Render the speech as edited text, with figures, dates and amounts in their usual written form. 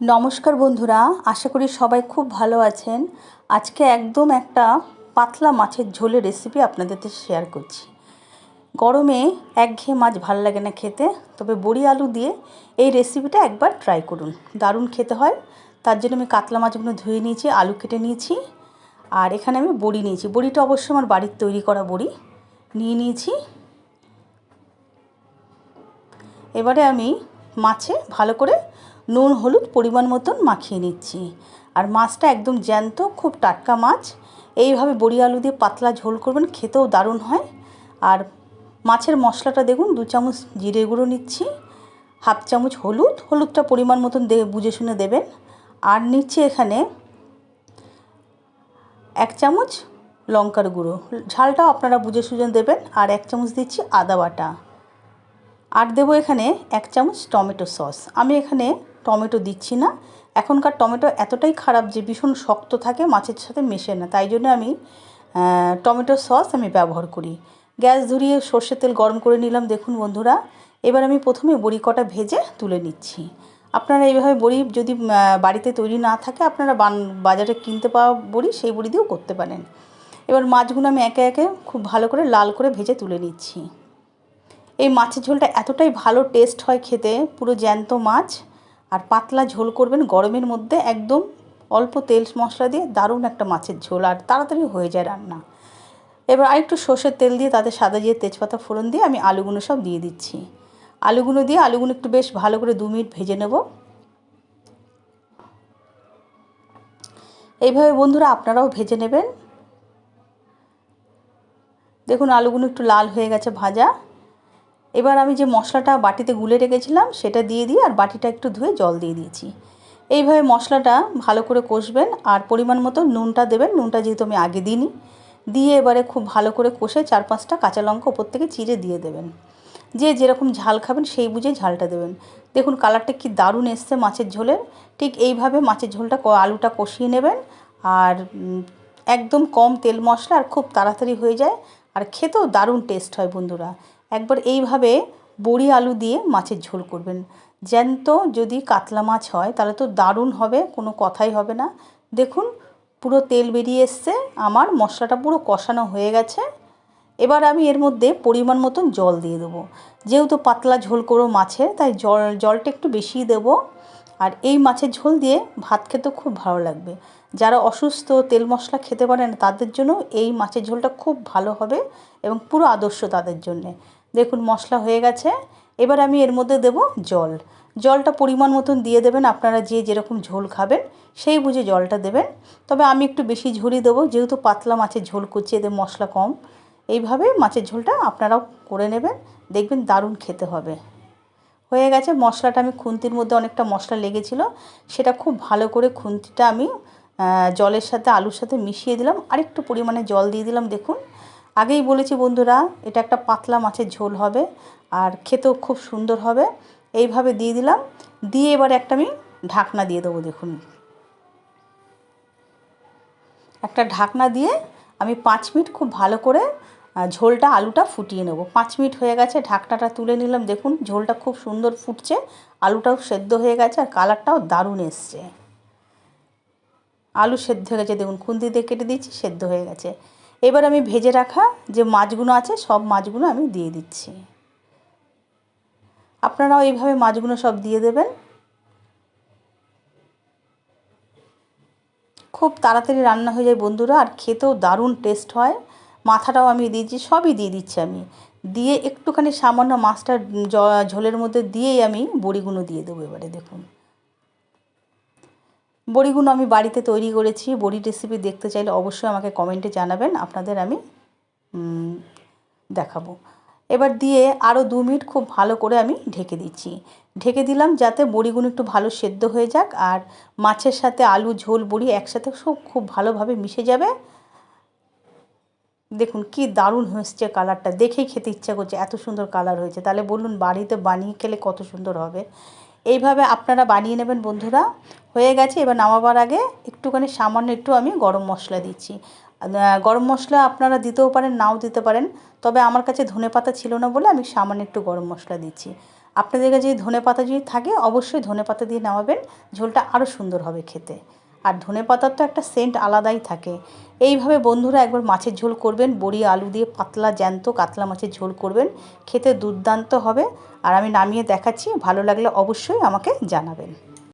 नमस्कार बंधुरा आशा करी सबाई खूब भालो आछेन। आज के एकदम एक पातला माछेर झोलेर रेसिपि आपनादेर साथे शेयर करछि। गरमे एकघेये माछ भालो लागे ना खेते, तबे बड़ी आलू दिए এই রেসিপিটা একবার ট্রাই করুন, দারুণ খেতে হয়। তার জন্য আমি কাতলা মাছগুলো ধুয়ে নিয়েছি, আলু কেটে নিয়েছি, আর এখানে আমি বড়ি নিয়েছি। বড়িটা অবশ্যই আমার বাড়ির তৈরি করা বড়ি নিয়ে নিয়েছি। এবারে আমি মাছে ভালো করে নুন হলুদ পরিমাণ মতন মাখিয়ে নিচ্ছি। আর মাছটা একদম জ্যান্ত, খুব টাটকা মাছ। এইভাবে বড়ি আলু দিয়ে পাতলা ঝোল করবেন, খেতেও দারুণ হয়। আর মাছের মশলাটা দেখুন, 2 চামচ জিরে গুঁড়ো নিচ্ছি, হাফ চামচ হলুদটা পরিমাণ মতন বুঝে শুনে দেবেন। আর নিচ্ছি এখানে 1 চামচ লঙ্কার গুঁড়ো, ঝালটাও আপনারা বুঝে সুঝে দেবেন। আর 1 চামচ দিচ্ছি আদা বাটা। আর দেবো এখানে 1 চামচ টমেটো সস। আমি এখানে টমেটো দিচ্ছি না, এখনকার টমেটো এতটাই খারাপ যে ভীষণ শক্ত থাকে, মাছের সাথে মেশে না, তাই জন্য আমি টমেটো সস আমি ব্যবহার করি। গ্যাস ধরিয়ে সর্ষের তেল গরম করে নিলাম। দেখুন বন্ধুরা, এবার আমি প্রথমে বড়ি কটা ভেজে তুলে নিচ্ছি। আপনারা এইভাবে বড়ি যদি বাড়িতে তৈরি না থাকে, আপনারা বাজারে কিনতে পাওয়া বড়ি, সেই বড়ি দিয়েও করতে পারেন। এবার মাছগুলো আমি একে একে খুব ভালো করে লাল করে ভেজে তুলে নিচ্ছি। এই মাছের ঝোলটা এতটাই ভালো টেস্ট হয় খেতে, পুরো জ্যান্ত মাছ। আর পাতলা ঝোল করবেন গরমের মধ্যে, একদম অল্প তেল মশলা দিয়ে দারুণ একটা মাছের ঝোল, আর তাড়াতাড়ি হয়ে যায় রান্না। এবার আরেকটু সর্ষের তেল দিয়ে তাতে সাদা জিরে তেজপাতা ফোড়ন দিয়ে আমি আলুগুলো সব দিয়ে দিচ্ছি। আলুগুলো দিয়ে আলুগুলো একটু বেশ ভালো করে 2 মিনিট ভেজে নেব। এইভাবে বন্ধুরা আপনারাও ভেজে নেবেন। দেখুন আলুগুলো একটু লাল হয়ে গেছে ভাজা। এবার আমি যে মশলাটা বাটিতে গুলে রেখেছিলাম সেটা দিয়ে দিয়ে আর বাটিটা একটু ধুয়ে জল দিয়ে দিয়েছি। এইভাবে মশলাটা ভালো করে কষবেন, আর পরিমাণ মতো নুনটা দেবেন। নুনটা যেহেতু আমি আগে দিইনি, দিয়ে এবারে খুব ভালো করে কষে 4-5টা কাঁচা লঙ্কা ওপর থেকে চিড়ে দিয়ে দেবেন। যে যেরকম ঝাল খাবেন সেই বুঝে ঝালটা দেবেন। দেখুন কালারটা কি দারুণ এসছে মাছের ঝোলের। ঠিক এইভাবে মাছের ঝোলটা আলুটা কষিয়ে নেবেন। আর একদম কম তেল মশলা, আর খুব তাড়াতাড়ি হয়ে যায়, আর খেতেও দারুণ টেস্ট হয় বন্ধুরা। একবার এইভাবে বড়ি আলু দিয়ে মাছের ঝোল করবেন। জ্যান্ত যদি কাতলা মাছ হয় তাহলে তো দারুণ হবে, কোনো কথাই হবে না। দেখুন পুরো তেল বেরিয়ে এসছে, আমার মশলাটা পুরো কষানো হয়ে গেছে। এবার আমি এর মধ্যে পরিমাণ মতন জল দিয়ে দেবো। যেহেতু পাতলা ঝোল করো মাছের, তাই জলটা একটু বেশিই দেবো। আর এই মাছের ঝোল দিয়ে ভাত খেতে খুব ভালো লাগবে। যারা অসুস্থ, তেল মশলা খেতে পারে না, তাদের জন্য এই মাছের ঝোলটা খুব ভালো হবে এবং পুরো আদর্শ তাদের জন্যে। দেখুন মশলা হয়ে গেছে। এবার আমি এর মধ্যে দেব জল। জলটা পরিমাণ মতন দিয়ে দেবেন, আপনারা যে যেরকম ঝোল খাবেন সেই বুঝে জলটা দেবেন। তবে আমি একটু বেশি ঝোলই দেবো, যেহেতু পাতলা মাছের ঝোল করছি, এতে মশলা কম। এইভাবে মাছের ঝোলটা আপনারাও করে নেবেন, দেখবেন দারুণ খেতে হবে। হয়ে গেছে। মশলাটা আমি খুন্তির মধ্যে অনেকটা মশলা লেগেছিলো, সেটা খুব ভালো করে খুন্তিটা আমি জলের সাথে আলুর সাথে মিশিয়ে দিলাম। আরেকটু পরিমাণে জল দিয়ে দিলাম। দেখুন আগেই বলেছি বন্ধুরা, এটা একটা পাতলা মাছের ঝোল হবে, আর খেতেও খুব সুন্দর হবে। এইভাবে দিয়ে দিলাম, দিয়ে এবার একটা আমি ঢাকনা দিয়ে দেবো। দেখুন একটা ঢাকনা দিয়ে আমি 5 মিনিট খুব ভালো করে ঝোলটা আলুটা ফুটিয়ে নেব। 5 মিনিট হয়ে গেছে, ঢাকনাটা তুলে নিলাম। দেখুন ঝোলটা খুব সুন্দর ফুটছে, আলুটাও সেদ্ধ হয়ে গেছে, আর কালারটাও দারুণ এসছে। আলু সেদ্ধ হয়ে গেছে, দেখুন খুন্তি দিয়ে কেটে দিয়েছি, সেদ্ধ হয়ে গেছে। এবার আমি ভেজে রাখা যে মাছগুলো আছে সব মাছগুলো আমি দিয়ে দিচ্ছি। আপনারাও এইভাবে মাছগুলো সব দিয়ে দেবেন। খুব তাড়াতাড়ি রান্না হয়ে যায় বন্ধুরা, আর খেতেও দারুণ টেস্ট হয়। মাথাটাও আমি দিয়েছি, সবই দিয়ে দিচ্ছি আমি। দিয়ে একটুখানি সামান্য মাছটা ঝোলের মধ্যে দিয়েই আমি বড়িগুলো দিয়ে দেবো। এবারে দেখুন বড়িগুলো আমি বাড়িতে তৈরি করেছি। বড়ি রেসিপি দেখতে চাইলে অবশ্যই আমাকে কমেন্টে জানাবেন, আপনাদের আমি দেখাবো। এবার দিয়ে আরও 2 মিনিট খুব ভালো করে আমি ঢেকে দিচ্ছি। ঢেকে দিলাম যাতে বড়িগুলো একটু ভালো সেদ্ধ হয়ে যাক, আর মাছের সাথে আলু ঝোল বড়ি একসাথে সব খুব ভালোভাবে মিশে যাবে। দেখুন কি দারুণ হয়েছে, কালারটা দেখেই খেতে ইচ্ছা করছে, এত সুন্দর কালার হয়েছে। তাহলে বলুন বাড়িতে বানিয়ে খেলে কত সুন্দর হবে। এইভাবে আপনারা বানিয়ে নেবেন বন্ধুরা। হয়ে গেছে। এবার নামাবার আগে একটুখানি সামান্য একটু আমি গরম মশলা দিচ্ছি। গরম মশলা আপনারা দিতেও পারেন, নাও দিতে পারেন, তবে আমার কাছে ধনেপাতা ছিল না বলে আমি সামান্য একটু গরম মশলা দিচ্ছি। আপনাদের কাছে যদি ধনেপাতা যদি থাকে অবশ্যই ধনেপাতা দিয়ে নামাবেন, ঝোলটা আরও সুন্দর হবে খেতে। আর ধনেপাতার তো একটা সেন্ট আলাদাই থাকে। এইভাবে বন্ধুরা একবার মাছের ঝোল করবেন, বড়ি আলু দিয়ে পাতলা জ্যান্ত কাতলা মাছের ঝোল করবেন, খেতে দুর্দান্ত হবে। আর আমি নামিয়ে দেখাচ্ছি, ভালো লাগলে অবশ্যই আমাকে জানাবেন।